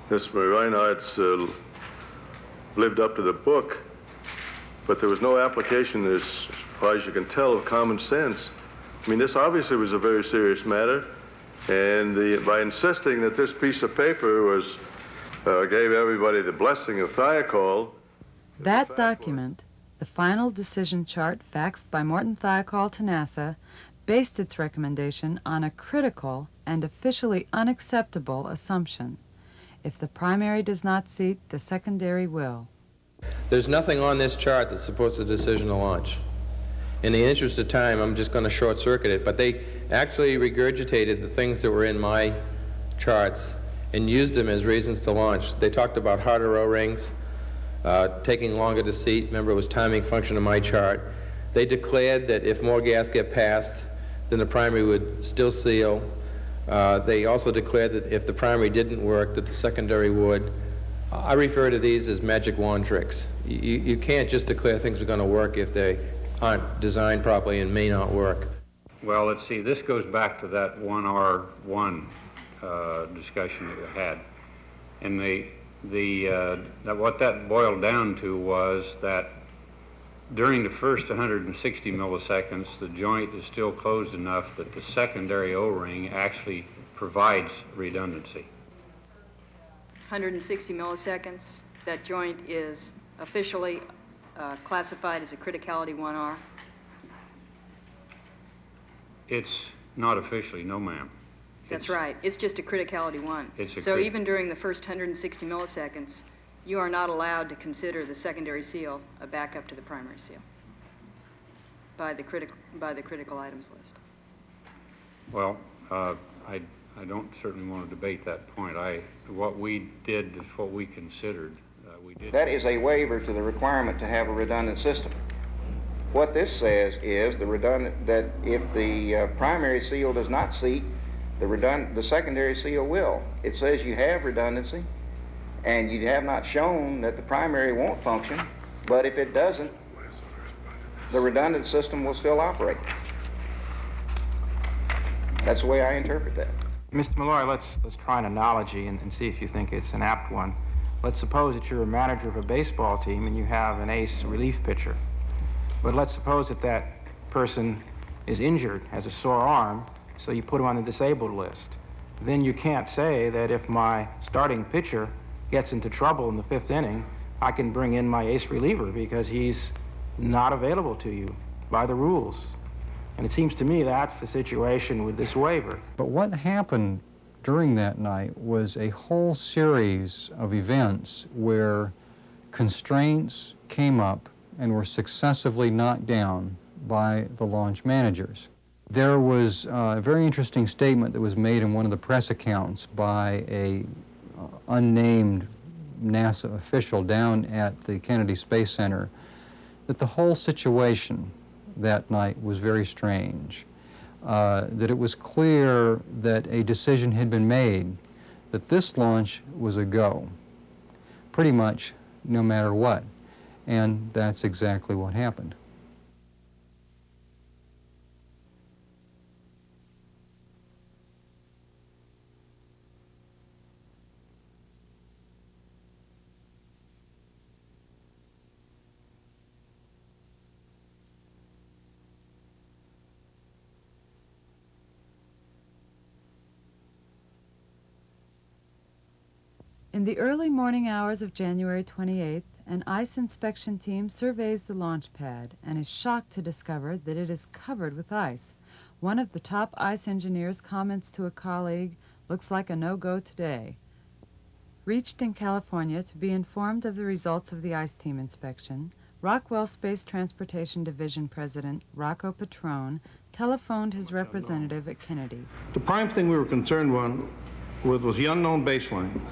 Miss Reinhardt's lived up to the book, but there was no application, as far as you can tell, of common sense. I mean, this obviously was a very serious matter, and by insisting that this piece of paper was gave everybody the blessing of Thiokol. That document, the final decision chart faxed by Morton Thiokol to NASA, based its recommendation on a critical and officially unacceptable assumption. If the primary does not seat, the secondary will. There's nothing on this chart that supports the decision to launch. In the interest of time, I'm just going to short-circuit it, but they actually regurgitated the things that were in my charts and used them as reasons to launch. They talked about harder O-rings, taking longer to seat. Remember, it was timing function of my chart. They declared that if more gas get passed, then the primary would still seal. They also declared that if the primary didn't work, that the secondary would. I refer to these as magic wand tricks. You can't just declare things are going to work if they aren't designed properly and may not work. Well, let's see. This goes back to that 1R1 discussion that we had. And what that boiled down to was that during the first 160 milliseconds, the joint is still closed enough that the secondary O-ring actually provides redundancy. 160 milliseconds, that joint is officially classified as a criticality 1R? It's not officially, no ma'am. That's right. It's just a criticality 1. So even during the first 160 milliseconds, you are not allowed to consider the secondary seal a backup to the primary seal by the critical items list. Well, I don't certainly want to debate that point. What we did is what we considered. That is a waiver to the requirement to have a redundant system. What this says is that if the primary seal does not seat, the secondary seal will. It says you have redundancy, and you have not shown that the primary won't function, but if it doesn't, the redundant system will still operate. That's the way I interpret that. Mr. Malloy, let's try an analogy and see if you think it's an apt one. Let's suppose that you're a manager of a baseball team and you have an ace relief pitcher. But let's suppose that that person is injured, has a sore arm, so you put him on the disabled list. Then you can't say that if my starting pitcher gets into trouble in the 5th inning, I can bring in my ace reliever because he's not available to you by the rules. And it seems to me that's the situation with this waiver. But what happened during that night was a whole series of events where constraints came up and were successively knocked down by the launch managers. There was a very interesting statement that was made in one of the press accounts by a unnamed NASA official down at the Kennedy Space Center that the whole situation that night was very strange, that it was clear that a decision had been made that this launch was a go, pretty much no matter what, and that's exactly what happened. In the early morning hours of January 28th, an ice inspection team surveys the launch pad and is shocked to discover that it is covered with ice. One of the top ice engineers comments to a colleague, "Looks like a no-go today." Reached in California to be informed of the results of the ice team inspection, Rockwell Space Transportation Division President Rocco Petrone telephoned his representative at Kennedy. The prime thing we were concerned with was the unknown baseline.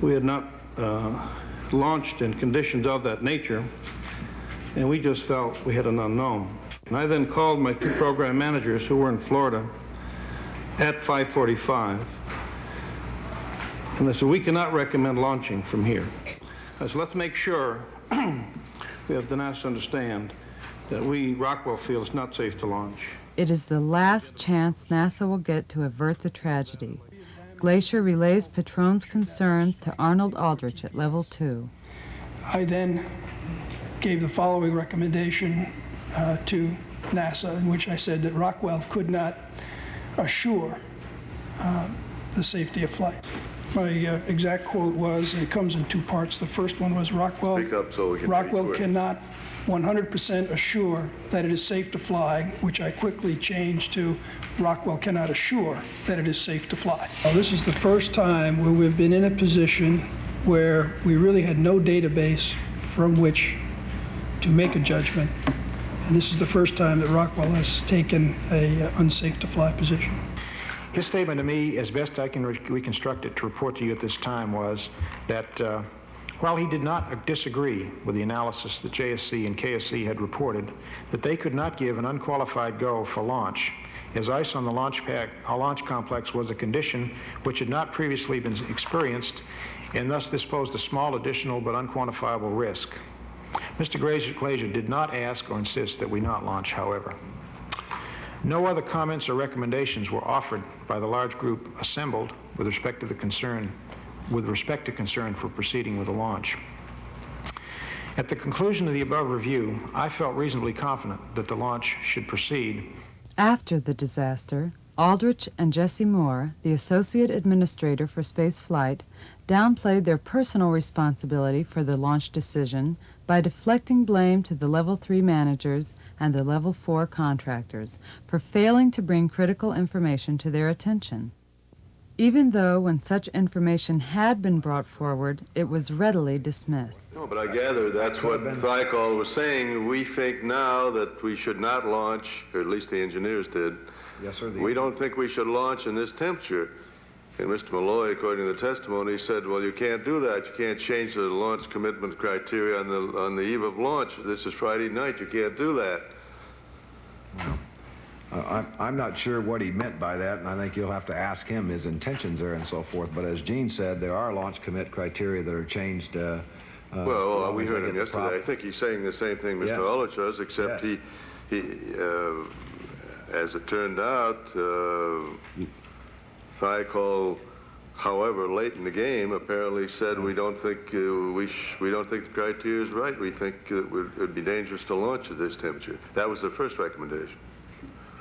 We had not launched in conditions of that nature, and we just felt we had an unknown. And I then called my 2 program managers who were in Florida at 5:45, and they said, "We cannot recommend launching from here." I said, "Let's make sure we have the NASA understand that we, Rockwell, feel it's not safe to launch." It is the last chance NASA will get to avert the tragedy. Glacier relays Petrone's concerns to Arnold Aldrich at Level 2. I then gave the following recommendation to NASA, in which I said that Rockwell could not assure the safety of flight. My exact quote was, and it comes in two parts. The first one was Rockwell cannot 100% assure that it is safe to fly, which I quickly changed to Rockwell cannot assure that it is safe to fly. Now, this is the first time where we've been in a position where we really had no database from which to make a judgment. And this is the first time that Rockwell has taken a unsafe to fly position. His statement to me, as best I can reconstruct it to report to you at this time, was that while he did not disagree with the analysis that JSC and KSC had reported, that they could not give an unqualified go for launch, as ice on the launch complex was a condition which had not previously been experienced, and thus this posed a small additional but unquantifiable risk. Mr. Glacier did not ask or insist that we not launch, however. No other comments or recommendations were offered by the large group assembled with respect to concern for proceeding with the launch. At the conclusion of the above review, I felt reasonably confident that the launch should proceed. After the disaster, Aldrich and Jesse Moore, the Associate Administrator for Space Flight, downplayed their personal responsibility for the launch decision by deflecting blame to the Level 3 managers and the Level 4 contractors for failing to bring critical information to their attention. Even though when such information had been brought forward, it was readily dismissed. No, but I gather that's what Thiokol was saying. We think now that we should not launch, or at least the engineers did. Yes, sir. We don't think we should launch in this temperature. And Mr. Malloy, according to the testimony, said, well, you can't do that. You can't change the launch commitment criteria on the eve of launch. This is Friday night. You can't do that. I'm not sure what he meant by that, and I think you'll have to ask him his intentions there and so forth. But as Gene said, there are launch commit criteria that are changed. Well, we heard him yesterday. I think he's saying the same thing Mr. Aldrich does, except he as it turned out, Thiokol, however late in the game, apparently said we don't think we don't think the criteria is right. We think it would be dangerous to launch at this temperature. That was the first recommendation.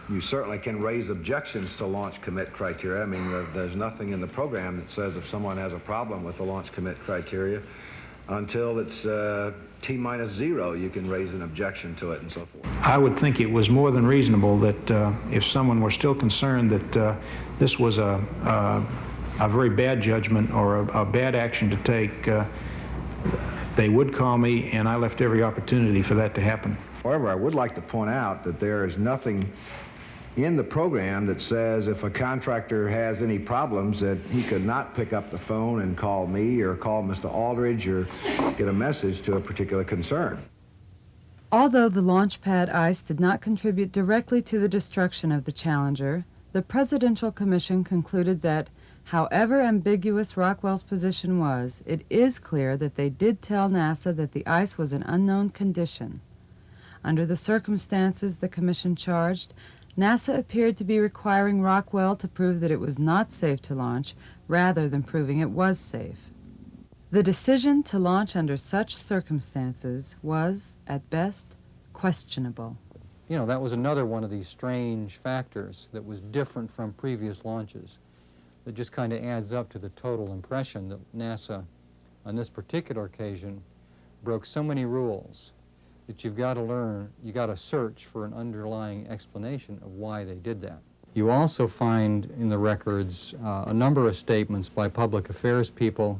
You certainly can raise objections to launch commit criteria. I mean, there's nothing in the program that says if someone has a problem with the launch commit criteria, until it's T-minus 0, you can raise an objection to it and so forth. I would think it was more than reasonable that if someone were still concerned that this was a very bad judgment or a bad action to take, they would call me, and I left every opportunity for that to happen. However, I would like to point out that there is nothing in the program that says if a contractor has any problems that he could not pick up the phone and call me or call Mr. Aldrich or get a message to a particular concern. Although the launch pad ice did not contribute directly to the destruction of the Challenger, the Presidential Commission concluded that, however ambiguous Rockwell's position was, it is clear that they did tell NASA that the ice was an unknown condition. Under the circumstances the Commission charged, NASA appeared to be requiring Rockwell to prove that it was not safe to launch, rather than proving it was safe. The decision to launch under such circumstances was, at best, questionable. You know, that was another one of these strange factors that was different from previous launches. That just kind of adds up to the total impression that NASA, on this particular occasion, broke so many rules that you've got to search for an underlying explanation of why they did that. You also find in the records a number of statements by public affairs people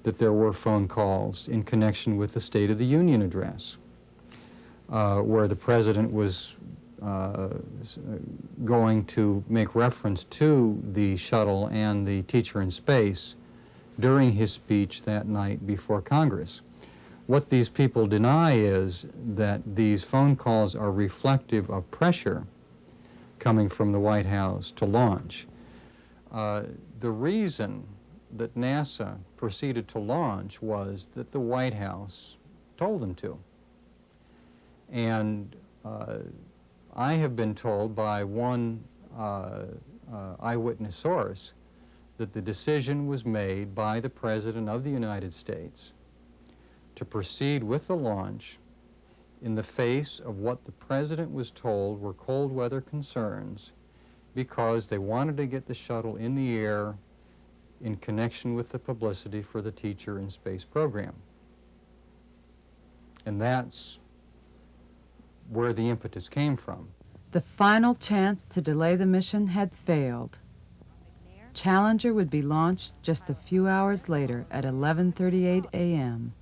that there were phone calls in connection with the State of the Union address, where the President was going to make reference to the shuttle and the teacher in space during his speech that night before Congress. What these people deny is that these phone calls are reflective of pressure coming from the White House to launch. The reason that NASA proceeded to launch was that the White House told them to. And I have been told by one eyewitness source that the decision was made by the President of the United States to proceed with the launch in the face of what the President was told were cold weather concerns, because they wanted to get the shuttle in the air in connection with the publicity for the Teacher in Space program. And that's where the impetus came from. The final chance to delay the mission had failed. Challenger would be launched just a few hours later at 11:38 a.m.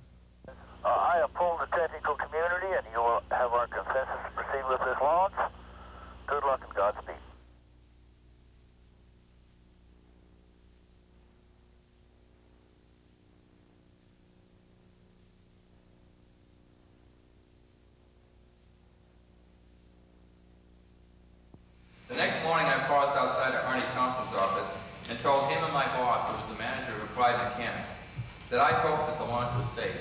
I have polled the technical community, and you will have our consensus to proceed with this launch. Good luck and Godspeed. The next morning, I paused outside of Arnie Thompson's office and told him and my boss, who was the manager of Applied Mechanics, that I hoped that the launch was safe.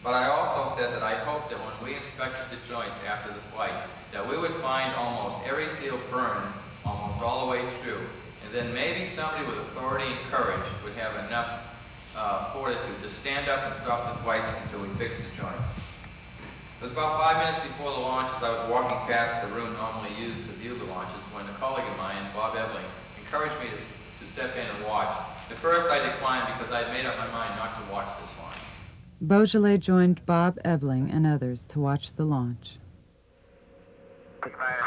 But I also said that I hoped that when we inspected the joints after the flight, that we would find almost every seal burned almost all the way through, and then maybe somebody with authority and courage would have enough fortitude to stand up and stop the flights until we fixed the joints. It was about 5 minutes before the launch, as I was walking past the room normally used to view the launches, when a colleague of mine, Bob Ebling, encouraged me to step in and watch. At first I declined because I had made up my mind not to watch this launch. Beaujolais joined Bob Ebling and others to watch the launch.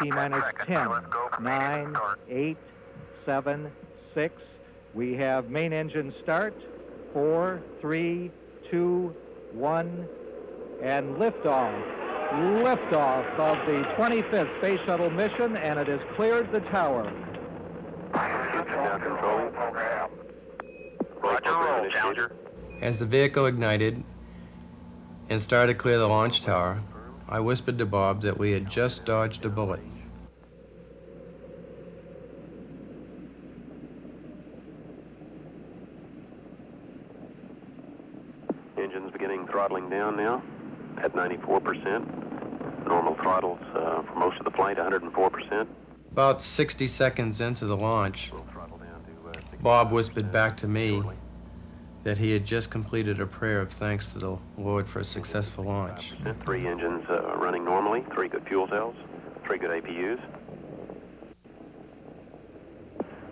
T-minus 10, 9, 8, 7, 6. We have main engine start. 4, 3, 2, 1, and liftoff. Liftoff of the 25th Space Shuttle mission, and it has cleared the tower. Roger, roll, Challenger. As the vehicle ignited and started to clear the launch tower, I whispered to Bob that we had just dodged a bullet. Engine's beginning throttling down now at 94%. Normal throttles for most of the flight, 104%. About 60 seconds into the launch, Bob whispered back to me that he had just completed a prayer of thanks to the Lord for a successful launch. 3 engines running normally, 3 good fuel cells, 3 good APUs.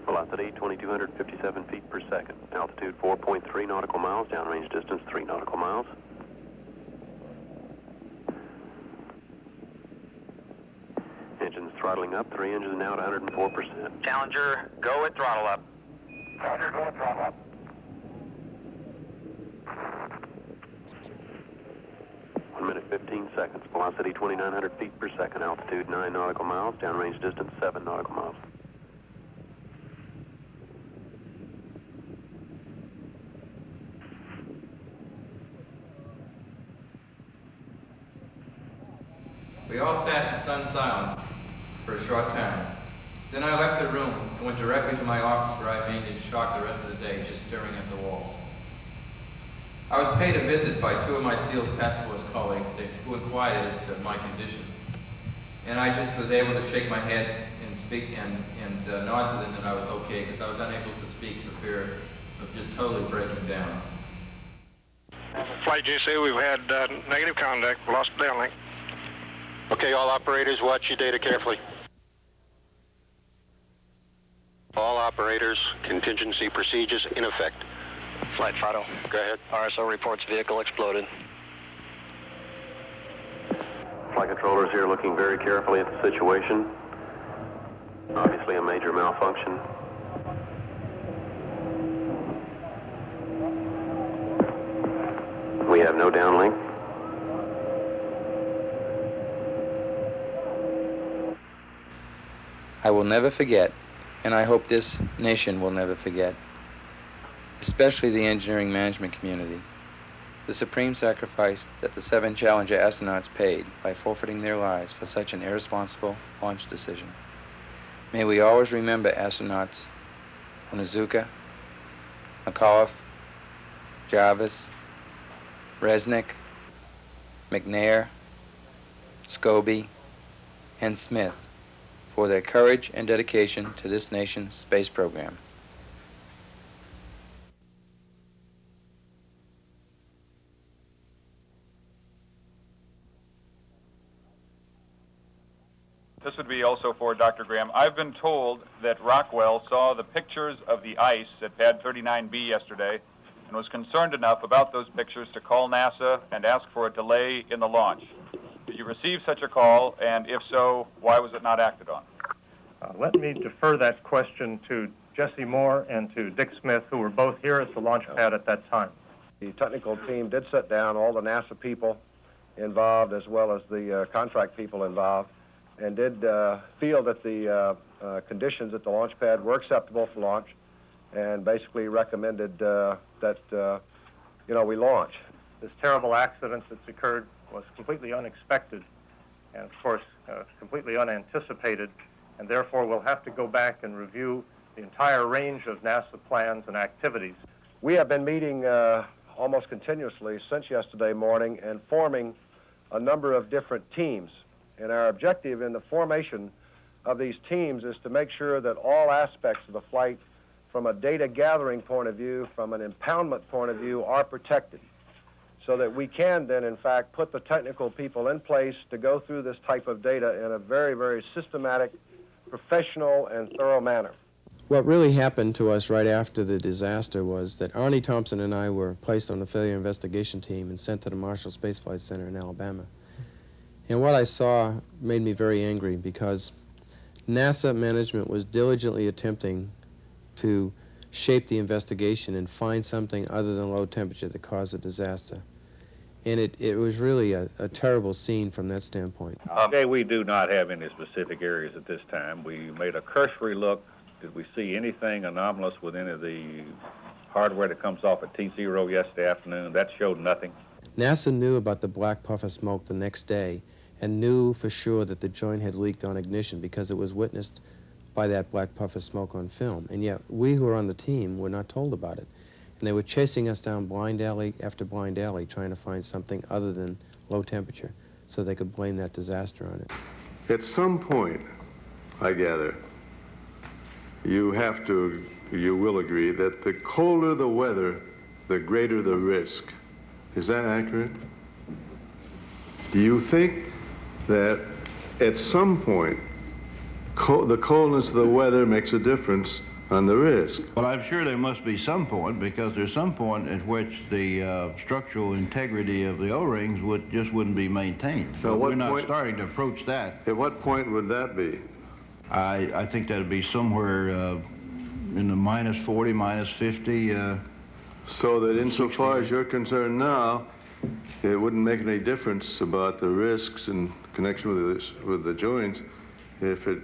Velocity 2,257 feet per second. Altitude 4.3 nautical miles. Downrange distance 3 nautical miles. Engines throttling up. 3 engines now at 104%. Challenger, go at throttle up. Challenger, go at throttle up. One minute, 15 seconds. Velocity 2,900 feet per second. Altitude 9 nautical miles. Downrange distance 7 nautical miles. We all sat in stunned silence for a short time. Then I left the room and went directly to my office, where I remained in shock the rest of the day, just staring at the walls. I was paid a visit by 2 of my SEAL task force colleagues who inquired as to my condition. And I just was able to shake my head and speak and nod to them that I was okay, because I was unable to speak for fear of just totally breaking down. Flight GC, we've had negative contact, lost downlink. Okay, all operators, watch your data carefully. All operators, contingency procedures in effect. Flight Fido. Go ahead. RSO reports vehicle exploded. Flight controllers here looking very carefully at the situation. Obviously a major malfunction. We have no downlink. I will never forget, and I hope this nation will never forget, especially the engineering management community, the supreme sacrifice that the 7 Challenger astronauts paid by forfeiting their lives for such an irresponsible launch decision. May we always remember astronauts Onizuka, McAuliffe, Jarvis, Resnick, McNair, Scobie, and Smith for their courage and dedication to this nation's space program. this would be also for Dr. Graham. I've been told that Rockwell saw the pictures of the ice at Pad 39B yesterday and was concerned enough about those pictures to call NASA and ask for a delay in the launch. Did you receive such a call, and if so, why was it not acted on? Let me defer that question to Jesse Moore and to Dick Smith, who were both here at the launch pad at that time. The technical team did sit down, all the NASA people involved as well as the contract people involved, and did feel that the conditions at the launch pad were acceptable for launch, and basically recommended that we launch. This terrible accident that's occurred was completely unexpected and, of course, completely unanticipated, and therefore we'll have to go back and review the entire range of NASA plans and activities. We have been meeting almost continuously since yesterday morning and forming a number of different teams. And our objective in the formation of these teams is to make sure that all aspects of the flight, from a data gathering point of view, from an impoundment point of view, are protected, so that we can then, in fact, put the technical people in place to go through this type of data in a very, very systematic, professional, and thorough manner. What really happened to us right after the disaster was that Arnie Thompson and I were placed on the failure investigation team and sent to the Marshall Space Flight Center in Alabama. And what I saw made me very angry, because NASA management was diligently attempting to shape the investigation and find something other than low temperature that caused the disaster. And it was really a terrible scene from that standpoint. Okay, we do not have any specific areas at this time. We made a cursory look. Did we see anything anomalous with any of the hardware that comes off at T0 yesterday afternoon? That showed nothing. NASA knew about the black puff of smoke the next day and knew for sure that the joint had leaked on ignition because it was witnessed by that black puff of smoke on film. And yet we who were on the team were not told about it. And they were chasing us down blind alley after blind alley trying to find something other than low temperature so they could blame that disaster on it. At some point, I gather, you will agree that the colder the weather, the greater the risk. Is that accurate? Do you think that at some point, the coldness of the weather makes a difference on the risk? Well, I'm sure there must be some point, because there's some point at which the structural integrity of the O-rings wouldn't be maintained. So we're not starting to approach that. At what point would that be? I think that'd be somewhere in the minus 40, minus 50. So that insofar as you're concerned now, it wouldn't make any difference about the risks in connection with the joints if it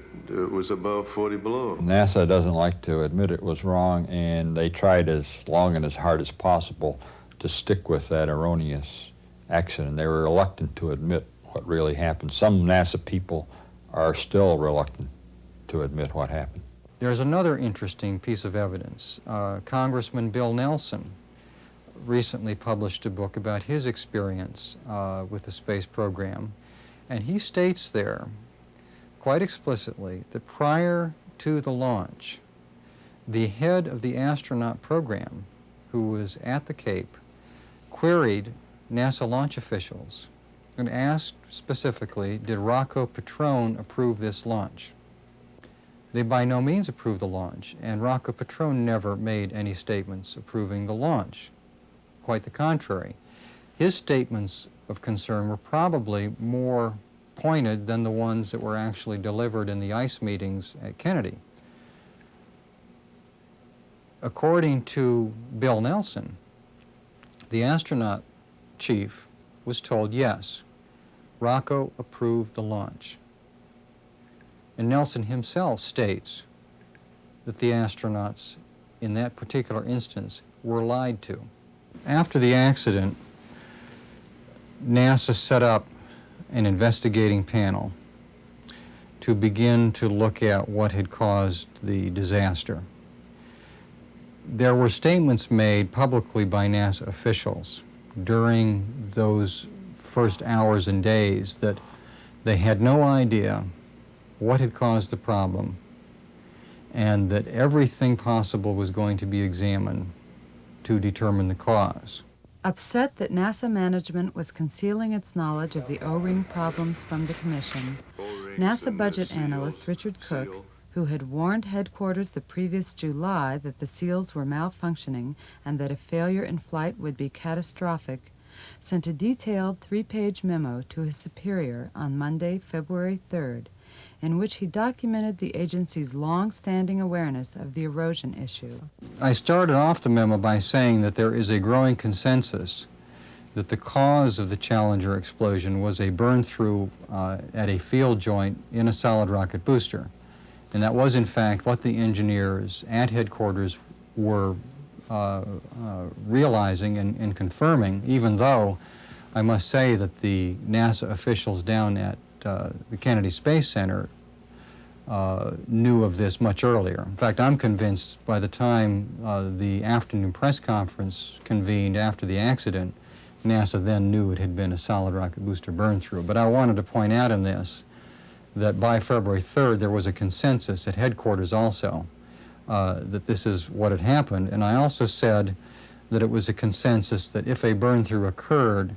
was above 40 below. NASA doesn't like to admit it was wrong, and they tried as long and as hard as possible to stick with that erroneous accident. They were reluctant to admit what really happened. Some NASA people are still reluctant to admit what happened. There's another interesting piece of evidence. Congressman Bill Nelson recently published a book about his experience with the space program, and he states there quite explicitly that prior to the launch, the head of the astronaut program, who was at the Cape, queried NASA launch officials and asked specifically, did Rocco Petrone approve this launch? They by no means approved the launch, and Rocco Petrone never made any statements approving the launch. Quite the contrary. His statements of concern were probably more pointed than the ones that were actually delivered in the ICE meetings at Kennedy. According to Bill Nelson, the astronaut chief was told, yes, Rocco approved the launch. And Nelson himself states that the astronauts in that particular instance were lied to. After the accident, NASA set up an investigating panel to begin to look at what had caused the disaster. There were statements made publicly by NASA officials during those first hours and days that they had no idea what had caused the problem and that everything possible was going to be examined to determine the cause. Upset that NASA management was concealing its knowledge of the O-ring problems from the Commission, NASA and the budget seals, analyst Richard Cook, seal. who had warned headquarters the previous July that the seals were malfunctioning and that a failure in flight would be catastrophic, sent a detailed 3-page memo to his superior on Monday, February 3rd, in which he documented the agency's long-standing awareness of the erosion issue. I started off the memo by saying that there is a growing consensus that the cause of the Challenger explosion was a burn-through at a field joint in a solid rocket booster. And that was, in fact, what the engineers at headquarters were realizing and confirming, even though I must say that the NASA officials down at the Kennedy Space Center knew of this much earlier. In fact, I'm convinced by the time the afternoon press conference convened after the accident, NASA then knew it had been a solid rocket booster burn-through. But I wanted to point out in this that by February 3rd there was a consensus at headquarters also that this is what had happened. And I also said that it was a consensus that if a burn-through occurred,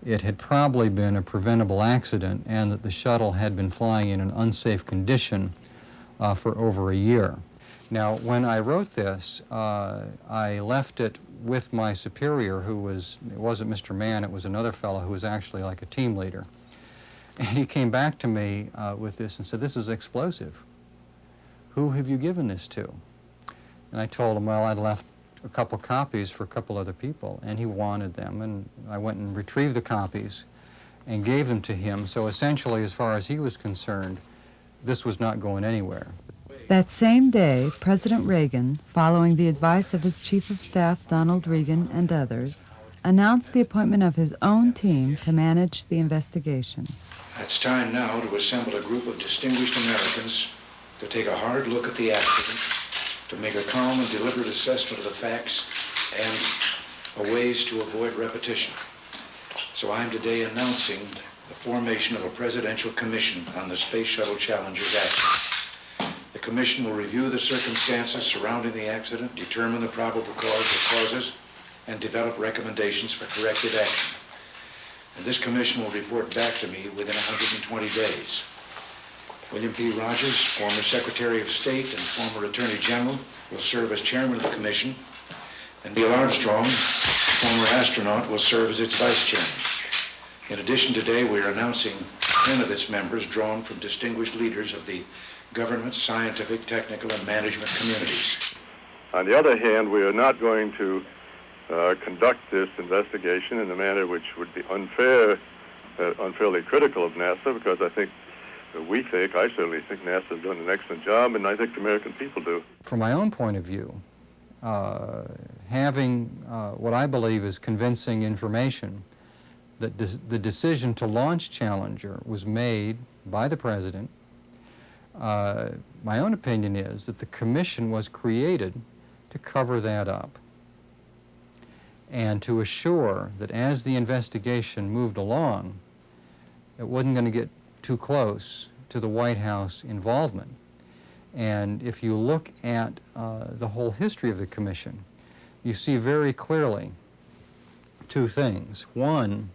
it had probably been a preventable accident and that the shuttle had been flying in an unsafe condition for over a year. Now, when I wrote this, I left it with my superior, who was, it wasn't Mr. Mann, it was another fellow who was actually like a team leader. And he came back to me with this and said, "This is explosive. Who have you given this to?" And I told him, well, I'd left a couple copies for a couple other people, and he wanted them, and I went and retrieved the copies and gave them to him. So essentially, as far as he was concerned, this was not going anywhere. That same day, President Reagan, following the advice of his Chief of Staff Donald Regan and others, announced the appointment of his own team to manage the investigation. It's time now to assemble a group of distinguished Americans to take a hard look at the accident, to make a calm and deliberate assessment of the facts and ways to avoid repetition. So I'm today announcing the formation of a presidential commission on the Space Shuttle Challenger's accident. The commission will review the circumstances surrounding the accident, determine the probable causes, and develop recommendations for corrective action. And this commission will report back to me within 120 days. William P. Rogers, former Secretary of State and former Attorney General, will serve as chairman of the commission, and Neil Armstrong, former astronaut, will serve as its vice chairman. In addition, today we are announcing 10 of its members drawn from distinguished leaders of the government, scientific, technical, and management communities. On the other hand, we are not going to conduct this investigation in a manner which would be unfairly critical of NASA, because I certainly think NASA has done an excellent job, and I think the American people do. From my own point of view, having what I believe is convincing information that the decision to launch Challenger was made by the President, my own opinion is that the commission was created to cover that up and to assure that as the investigation moved along, it wasn't going to get too close to the White House involvement. And if you look at the whole history of the commission, you see very clearly two things. One,